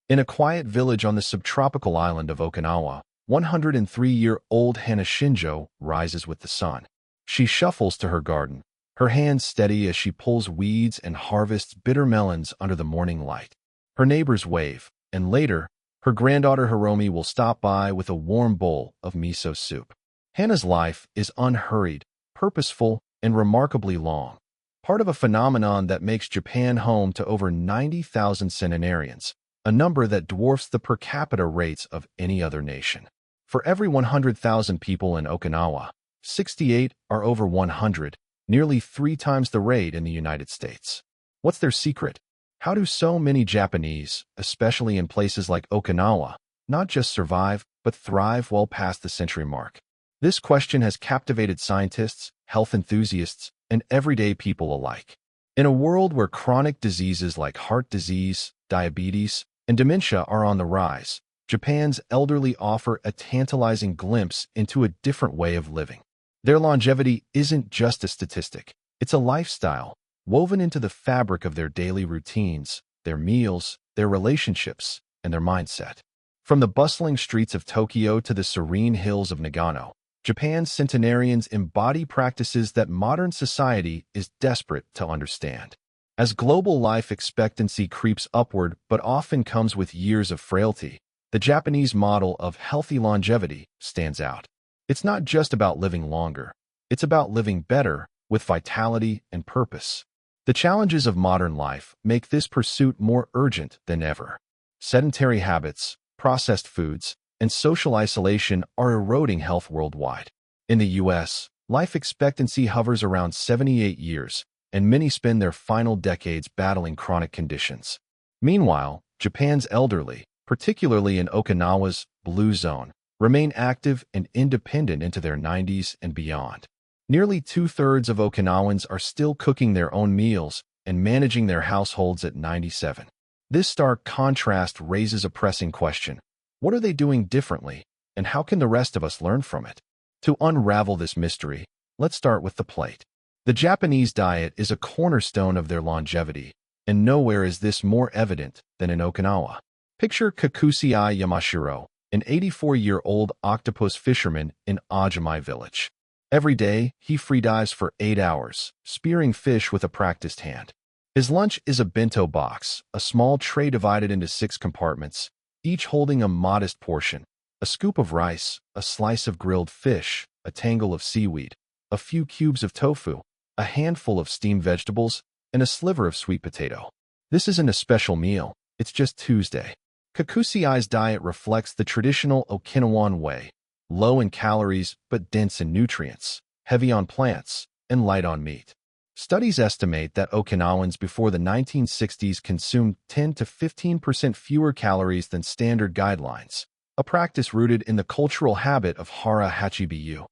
In a quiet village on the subtropical island of Okinawa, 103-year-old Hana Shinjo rises with the sun. She shuffles to her garden, her hands steady as she pulls weeds and harvests bitter melons under the morning light. Her neighbors wave, and later, her granddaughter Hiromi will stop by with a warm bowl of miso soup. Hana's life is unhurried, purposeful, and remarkably long, part of a phenomenon that makes Japan home to over 90,000 centenarians, a number that dwarfs the per capita rates of any other nation. For every 100,000 people in Okinawa, 68 are over 100, nearly 3 times the rate in the United States. What's their secret? How do so many Japanese, especially in places like Okinawa, not just survive, but thrive well past the century mark? This question has captivated scientists, health enthusiasts, and everyday people alike. In a world where chronic diseases like heart disease, diabetes, and dementia are on the rise, Japan's elderly offer a tantalizing glimpse into a different way of living. Their longevity isn't just a statistic. It's a lifestyle, woven into the fabric of their daily routines, their meals, their relationships, and their mindset. From the bustling streets of Tokyo to the serene hills of Nagano, Japan's centenarians embody practices that modern society is desperate to understand. As global life expectancy creeps upward but often comes with years of frailty, the Japanese model of healthy longevity stands out. It's not just about living longer. It's about living better, with vitality and purpose. The challenges of modern life make this pursuit more urgent than ever. Sedentary habits, processed foods, and social isolation are eroding health worldwide. In the U.S., life expectancy hovers around 78 years, and many spend their final decades battling chronic conditions. Meanwhile, Japan's elderly, particularly in Okinawa's Blue Zone, remain active and independent into their 90s and beyond. Nearly 2/3 of Okinawans are still cooking their own meals and managing their households at 97. This stark contrast raises a pressing question. What are they doing differently, and how can the rest of us learn from it? To unravel this mystery, let's start with the plate. The Japanese diet is a cornerstone of their longevity, and nowhere is this more evident than in Okinawa. Picture Kakusei Yamashiro, an 84-year-old octopus fisherman in Ajimai village. Every day, he freedives for 8 hours, spearing fish with a practiced hand. His lunch is a bento box, a small tray divided into 6 compartments, each holding a modest portion: a scoop of rice, a slice of grilled fish, a tangle of seaweed, a few cubes of tofu, a handful of steamed vegetables, and a sliver of sweet potato. This isn't a special meal, it's just Tuesday. Kakusei's diet reflects the traditional Okinawan way: low in calories but dense in nutrients, heavy on plants, and light on meat. Studies estimate that Okinawans before the 1960s consumed 10 to 15% fewer calories than standard guidelines, a practice rooted in the cultural habit of Hara Hachi,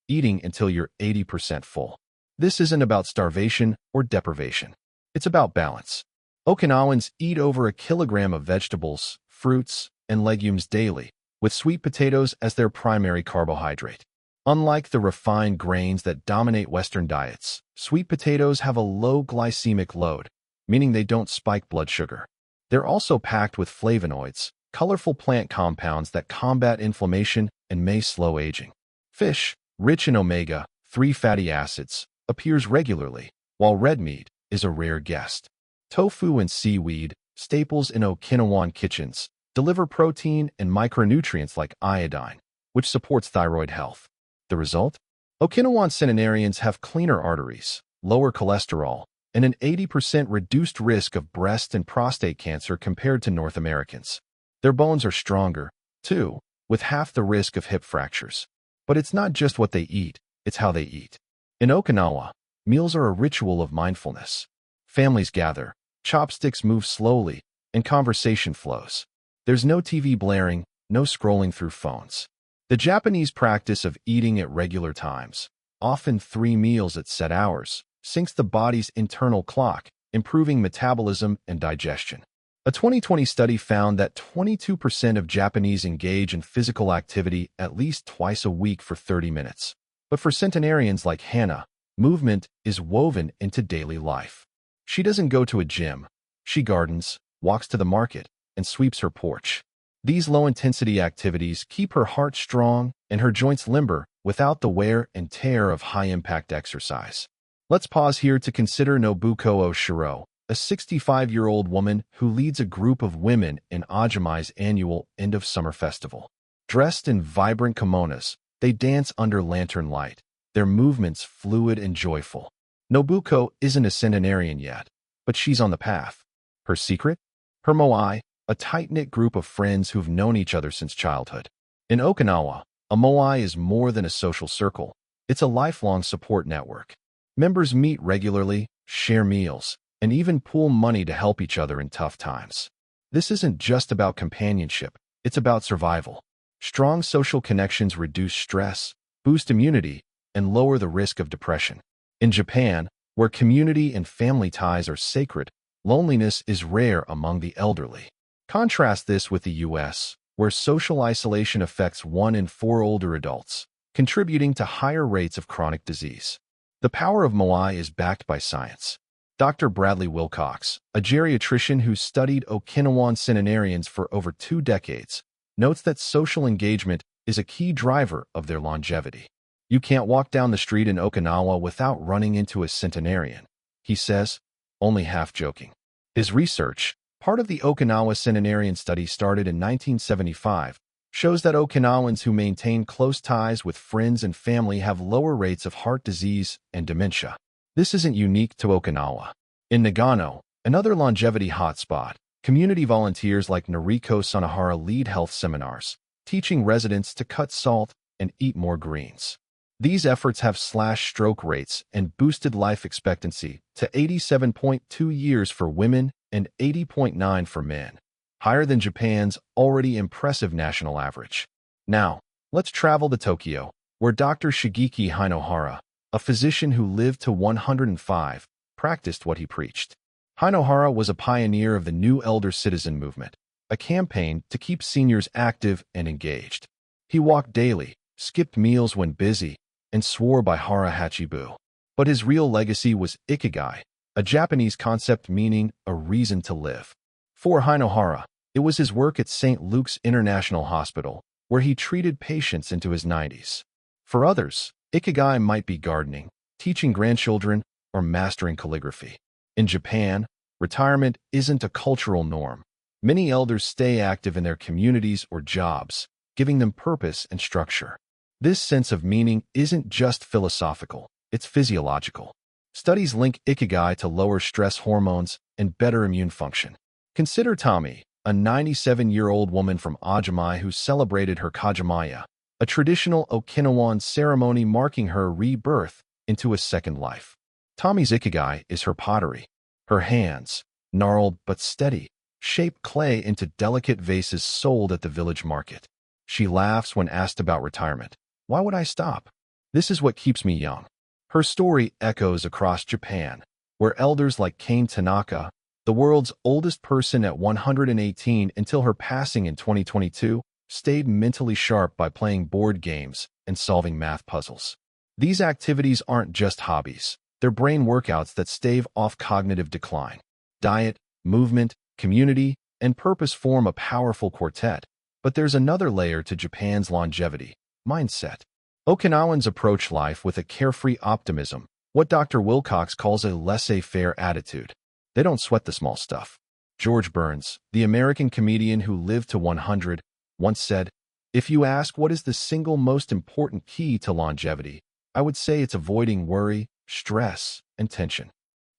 eating until you're 80% full. This isn't about starvation or deprivation. It's about balance. Okinawans eat over a kilogram of vegetables, fruits, and legumes daily, with sweet potatoes as their primary carbohydrate. Unlike the refined grains that dominate Western diets, sweet potatoes have a low glycemic load, meaning they don't spike blood sugar. They're also packed with flavonoids, colorful plant compounds that combat inflammation and may slow aging. Fish, rich in omega-3 fatty acids, appears regularly, while red meat is a rare guest. Tofu and seaweed, staples in Okinawan kitchens, deliver protein and micronutrients like iodine, which supports thyroid health. The result? Okinawan centenarians have cleaner arteries, lower cholesterol, and an 80% reduced risk of breast and prostate cancer compared to North Americans. Their bones are stronger, too, with half the risk of hip fractures. But it's not just what they eat, it's how they eat. In Okinawa, meals are a ritual of mindfulness. Families gather, chopsticks move slowly, and conversation flows. There's no TV blaring, no scrolling through phones. The Japanese practice of eating at regular times, often 3 meals at set hours, syncs the body's internal clock, improving metabolism and digestion. A 2020 study found that 22% of Japanese engage in physical activity at least twice a week for 30 minutes. But for centenarians like Hana, movement is woven into daily life. She doesn't go to a gym. She gardens, walks to the market, and sweeps her porch. These low-intensity activities keep her heart strong and her joints limber without the wear and tear of high-impact exercise. Let's pause here to consider Nobuko Oshiro, a 65-year-old woman who leads a group of women in Ojimi's annual end-of-summer festival. Dressed in vibrant kimonos, they dance under lantern light, their movements fluid and joyful. Nobuko isn't a centenarian yet, but she's on the path. Her secret? Her Moai, a tight-knit group of friends who've known each other since childhood. In Okinawa, a Moai is more than a social circle. It's a lifelong support network. Members meet regularly, share meals, and even pool money to help each other in tough times. This isn't just about companionship, it's about survival. Strong social connections reduce stress, boost immunity, and lower the risk of depression. In Japan, where community and family ties are sacred, loneliness is rare among the elderly. Contrast this with the U.S., where social isolation affects 1 in 4 older adults, contributing to higher rates of chronic disease. The power of Moai is backed by science. Dr. Bradley Wilcox, a geriatrician who studied Okinawan centenarians for over 2 decades, notes that social engagement is a key driver of their longevity. You can't walk down the street in Okinawa without running into a centenarian, he says, only half joking. His research, part of the Okinawa Centenarian Study started in 1975, shows that Okinawans who maintain close ties with friends and family have lower rates of heart disease and dementia. This isn't unique to Okinawa. In Nagano, another longevity hotspot, community volunteers like Noriko Sonohara lead health seminars, teaching residents to cut salt and eat more greens. These efforts have slashed stroke rates and boosted life expectancy to 87.2 years for women and 80.9 for men, higher than Japan's already impressive national average. Now, let's travel to Tokyo, where Dr. Shigeki Hinohara, a physician who lived to 105, practiced what he preached. Hinohara was a pioneer of the New Elder Citizen movement, a campaign to keep seniors active and engaged. He walked daily, skipped meals when busy, and swore by Hara Hachibu. But his real legacy was Ikigai, a Japanese concept meaning a reason to live. For Hinohara, it was his work at St. Luke's International Hospital, where he treated patients into his 90s. For others, Ikigai might be gardening, teaching grandchildren, or mastering calligraphy. In Japan, retirement isn't a cultural norm. Many elders stay active in their communities or jobs, giving them purpose and structure. This sense of meaning isn't just philosophical, it's physiological. Studies link Ikigai to lower stress hormones and better immune function. Consider Tomi, a 97-year-old woman from Ojimi who celebrated her Kajimaya, a traditional Okinawan ceremony marking her rebirth into a second life. Tomi's Ikigai is her pottery. Her hands, gnarled but steady, shape clay into delicate vases sold at the village market. She laughs when asked about retirement. Why would I stop? This is what keeps me young. Her story echoes across Japan, where elders like Kane Tanaka, the world's oldest person at 118 until her passing in 2022, stayed mentally sharp by playing board games and solving math puzzles. These activities aren't just hobbies. They're brain workouts that stave off cognitive decline. Diet, movement, community, and purpose form a powerful quartet. But there's another layer to Japan's longevity: mindset. Okinawans approach life with a carefree optimism, what Dr. Wilcox calls a laissez-faire attitude. They don't sweat the small stuff. George Burns, the American comedian who lived to 100, once said, "If you ask what is the single most important key to longevity, I would say it's avoiding worry, stress, and tension."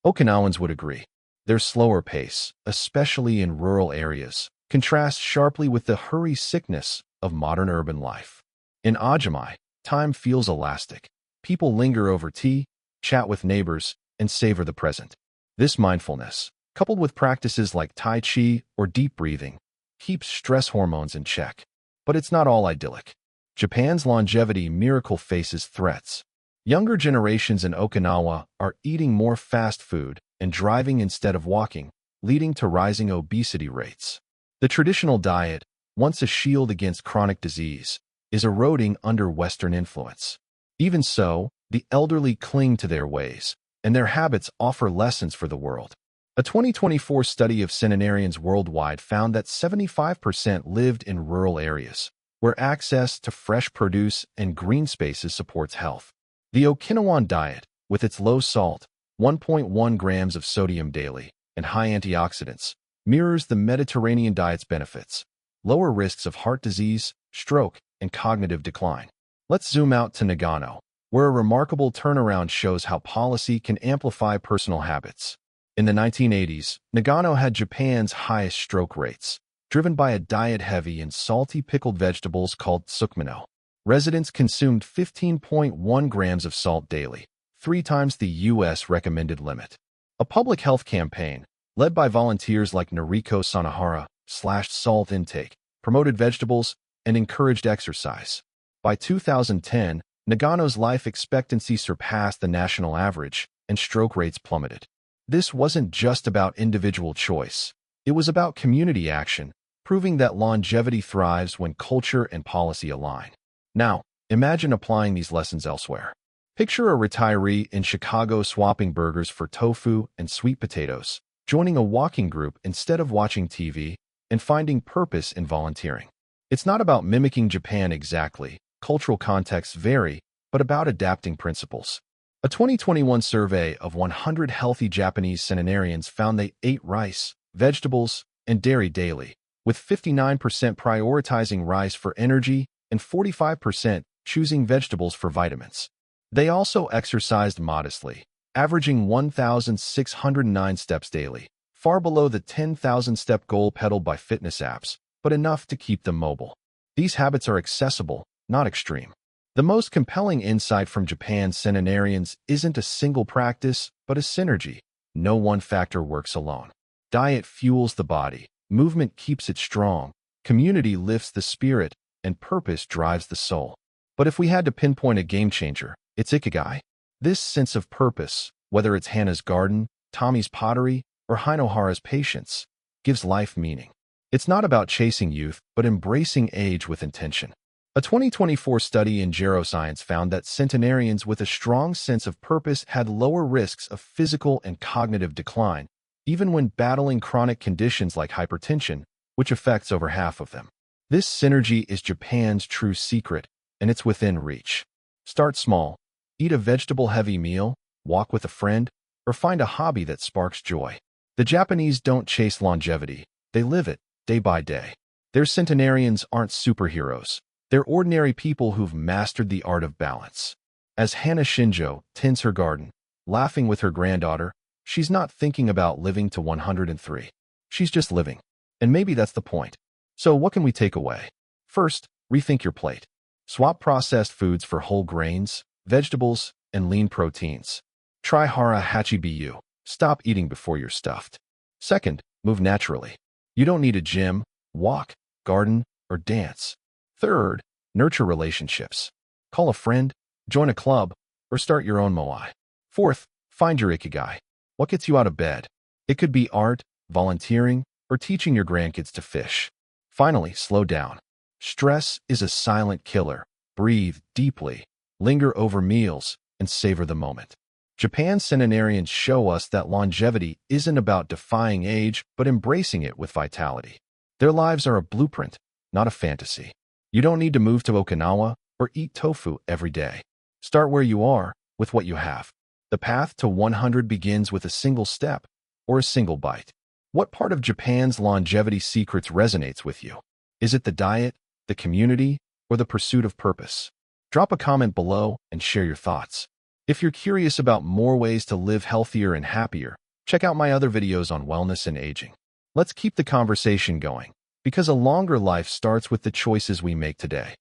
Okinawans would agree. Their slower pace, especially in rural areas, contrasts sharply with the hurry sickness of modern urban life. In Ojimi, time feels elastic. People linger over tea, chat with neighbors, and savor the present. This mindfulness, coupled with practices like Tai Chi or deep breathing, keeps stress hormones in check. But it's not all idyllic. Japan's longevity miracle faces threats. Younger generations in Okinawa are eating more fast food and driving instead of walking, leading to rising obesity rates. The traditional diet, once a shield against chronic disease, is eroding under Western influence. Even so, the elderly cling to their ways, and their habits offer lessons for the world. A 2024 study of centenarians worldwide found that 75% lived in rural areas, where access to fresh produce and green spaces supports health. The Okinawan diet, with its low salt, 1.1 grams of sodium daily, and high antioxidants, mirrors the Mediterranean diet's benefits, lower risks of heart disease, stroke, and cognitive decline. Let's zoom out to Nagano, where a remarkable turnaround shows how policy can amplify personal habits. In the 1980s, Nagano had Japan's highest stroke rates, driven by a diet heavy in salty pickled vegetables called tsukmino. Residents consumed 15.1 grams of salt daily, 3 times the U.S. recommended limit. A public health campaign, led by volunteers like Noriko Sanahara, slashed salt intake, promoted vegetables, and encouraged exercise. By 2010, Nagano's life expectancy surpassed the national average, and stroke rates plummeted. This wasn't just about individual choice. It was about community action, proving that longevity thrives when culture and policy align. Now, imagine applying these lessons elsewhere. Picture a retiree in Chicago swapping burgers for tofu and sweet potatoes, joining a walking group instead of watching TV, and finding purpose in volunteering. It's not about mimicking Japan exactly. Cultural contexts vary, but about adapting principles. A 2021 survey of 100 healthy Japanese centenarians found they ate rice, vegetables, and dairy daily, with 59% prioritizing rice for energy and 45% choosing vegetables for vitamins. They also exercised modestly, averaging 1,609 steps daily, far below the 10,000-step goal peddled by fitness apps, but enough to keep them mobile. These habits are accessible, not extreme. The most compelling insight from Japan's centenarians isn't a single practice, but a synergy. No one factor works alone. Diet fuels the body, movement keeps it strong, community lifts the spirit, and purpose drives the soul. But if we had to pinpoint a game changer, it's Ikigai. This sense of purpose, whether it's Hana's garden, Tomi's pottery, or Hara's patience, gives life meaning. It's not about chasing youth, but embracing age with intention. A 2024 study in Geroscience found that centenarians with a strong sense of purpose had lower risks of physical and cognitive decline, even when battling chronic conditions like hypertension, which affects over half of them. This synergy is Japan's true secret, and it's within reach. Start small. Eat a vegetable-heavy meal, walk with a friend, or find a hobby that sparks joy. The Japanese don't chase longevity, they live it, day by day. Their centenarians aren't superheroes. They're ordinary people who've mastered the art of balance. As Hana Shinjo tends her garden, laughing with her granddaughter, she's not thinking about living to 103. She's just living. And maybe that's the point. So what can we take away? First, rethink your plate. Swap processed foods for whole grains, vegetables, and lean proteins. Try Hara Hachi Bu. Stop eating before you're stuffed. Second, move naturally. You don't need a gym, walk, garden, or dance. Third, nurture relationships. Call a friend, join a club, or start your own Moai. Fourth, find your Ikigai. What gets you out of bed? It could be art, volunteering, or teaching your grandkids to fish. Finally, slow down. Stress is a silent killer. Breathe deeply, linger over meals, and savor the moment. Japan's centenarians show us that longevity isn't about defying age, but embracing it with vitality. Their lives are a blueprint, not a fantasy. You don't need to move to Okinawa or eat tofu every day. Start where you are, with what you have. The path to 100 begins with a single step or a single bite. What part of Japan's longevity secrets resonates with you? Is it the diet, the community, or the pursuit of purpose? Drop a comment below and share your thoughts. If you're curious about more ways to live healthier and happier, check out my other videos on wellness and aging. Let's keep the conversation going, because a longer life starts with the choices we make today.